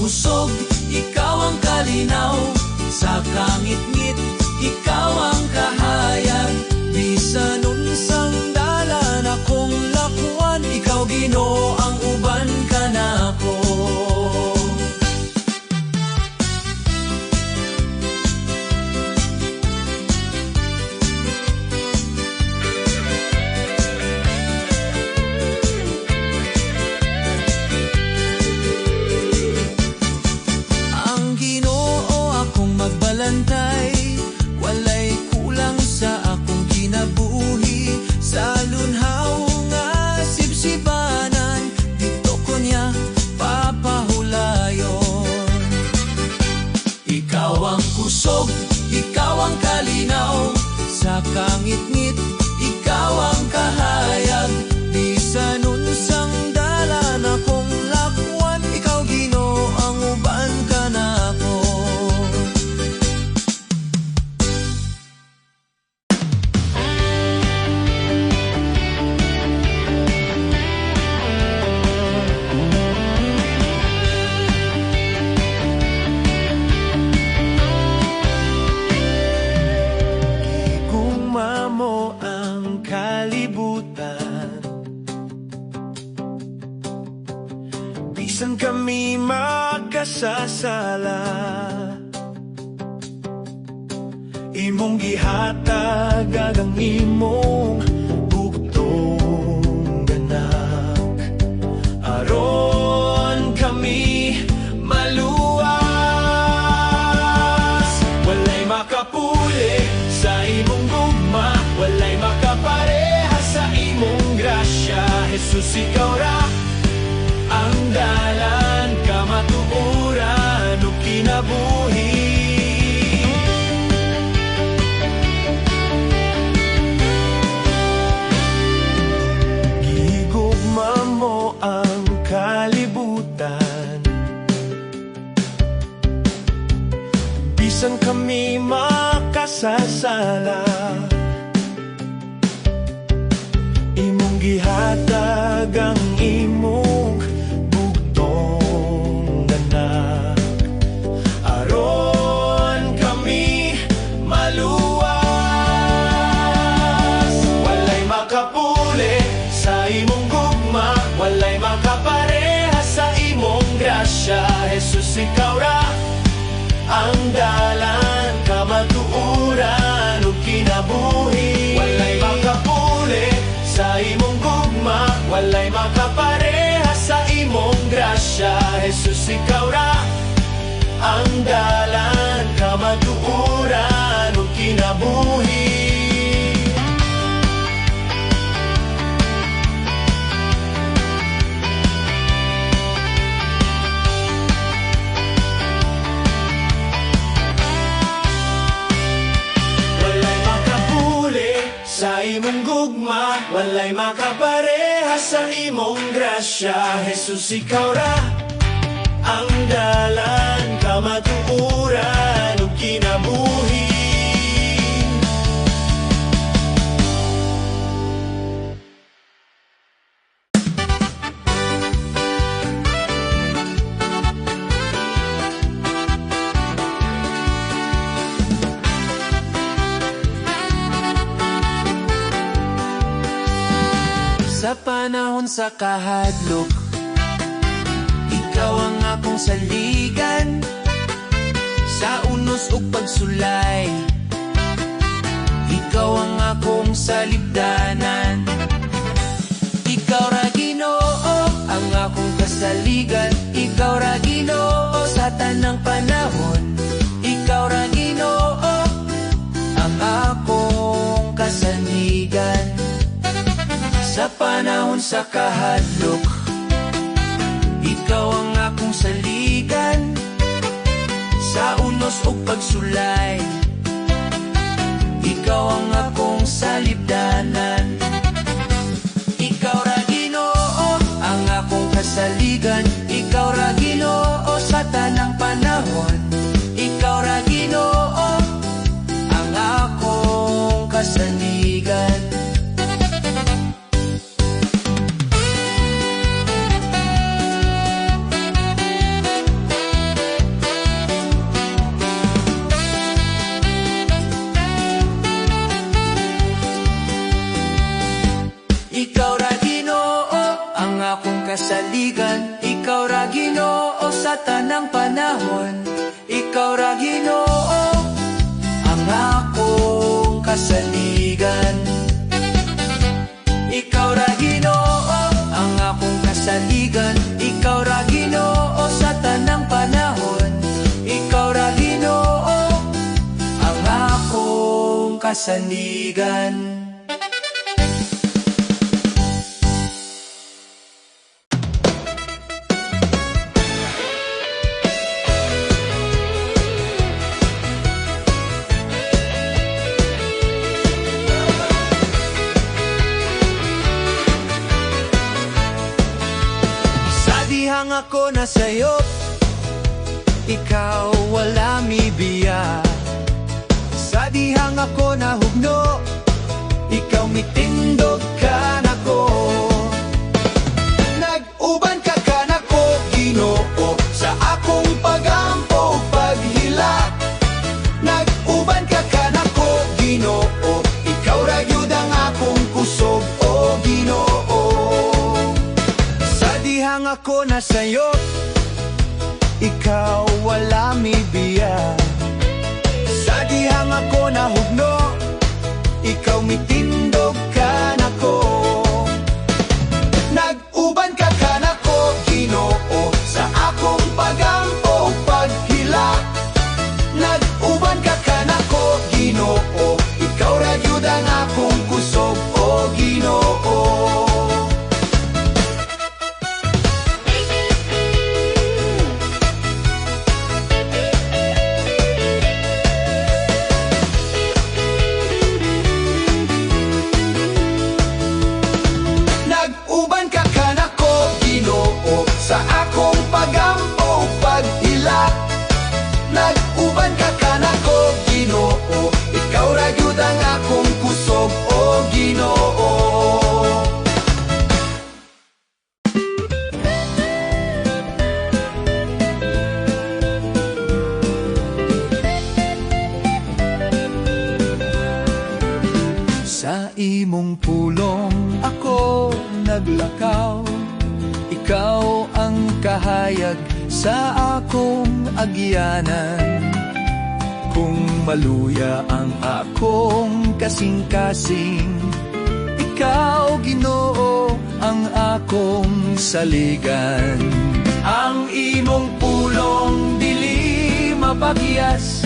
kusog, ikaw ang kalinaw. Sa kangit-ngit, ikaw ang kahayag. Bisan unsang dalan akong lakuan, ikaw Ginoo ang uban kanako. Walay kulang sa akong kinabuhi. Sa lunhaw nga sipsipanan, dito ko niya papahulayon. Ikaw ang kusog, ikaw ang kalinaw. Sa kangit-ngit, ikaw ang kahayag. Bisan unsang dalan akong lakuan, ikaw Ginoo ang uban kanako. Mo ang kalibutan, bisan kami magkasasala. Imong gihatag ang imong bugtong ganak, aron kami maluwas. Walay makapuli sa imong gugma, walay makapareha sa imong grasya. Jesus, ikaw ra ang dalan, kamatuoran ug kinabuhi. Gihigugma mo ang kalibutan, bisan kami makasasala. Imong gihatag ang imong bugtong ganak, aron kami maluwas. Walay makapuli sa imong gugma, walay makapareha sa imong grasya. Jesus, ikaw ra ang dalan, kamatuoran ug kinabuhi. Walay makapuli sa imong gugma, walay makapareha sa imong grasya. Jesus, ikaw ra ang dalan, kamatuoran ug kinabuhi. Sa imong gugma, walay makapareha sa imong grasya. Jesus, ikaw ra ang dalan, kamatuoran ug kinabuhi. Sa panahon sa kahadlok, ikaw ang akong saligan. Sa unos ug pagsulay, ikaw ang akong salibdanan. Ikaw ra Ginoo ang akong kasaligan. Ikaw ra Ginoo sa tanang panahon. Ikaw ra Ginoo ang akong kasaligan. Sa panahon sa kahadlok, ikaw ang akong saligan. Sa unos ug pagsulay, ikaw ang akong salibdanan. Ikaw ra Ginoo ang akong kasaligan. Ikaw ra Ginoo sa tanang panahon. Ikaw ra Ginoo ang akong kasaligan. kasaligan. Ikaw ra Ginoo sa tanang panahon. Ikaw ra Ginoo ang akong kasaligan. Ikaw ra Ginoo ang akong kasaligan. Ikaw ra Ginoo sa tanang panahon. Ikaw ra Ginoo ang akong kasaligan. Dihang ako na sa'yo, ikaw wala mibiya. Sa dihang ako na hugno, ikaw mitindog ka na ko. Nag-uban ka na ko, Ginoo, sa akong pagampo paghila. Nag-uban ka na ko, Ginoo, ikaw ra gyud ang akong kusog, o Ginoo. Dihang ako na sa'yo, ikaw wala mibiya. Sa dihang ako na hugno, ikaw mitindog ka na ko. Nag-uban ka na ko, Ginoo, sa akong pagampo paghila. Nag-uban ka na ko, Ginoo, ikaw ra gyud ang akong kusog, o Ginoo. Sa akong pagampo paghila. Nag-uban ka na ko, Ginoo, ikaw ra gyud ang akong kusog, o Ginoo. Sa imong pulong ako naglakaw. Ikaw ang kahayag sa akong agyanan. Kung maluya ang akong kasing-kasing, ikaw Ginoo ang akong saligan. Ang imong pulong dili mapagyas,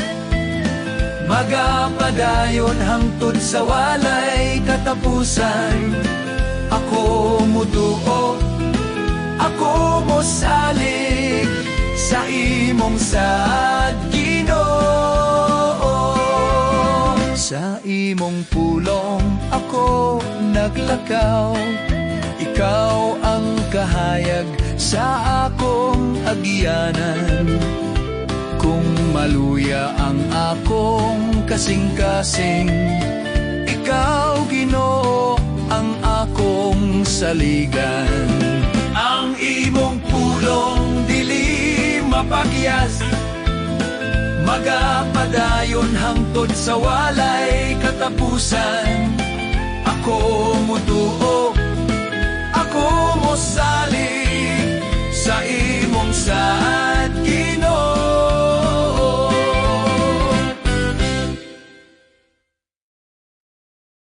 magapadayon hangtod sa walay katapusan. Ako mutuo, ako mo salig sa imong saad, Ginoo. Sa imong pulong ako naglakaw. Ikaw ang kahayag sa akong agyanan. Kung maluya ang akong kasing-kasing, ikaw Ginoo ang akong saligan. Ang imong pulong dili mapagyas, magapadayon hangtod sa walay katapusan. Ako mutuo, ako mo salig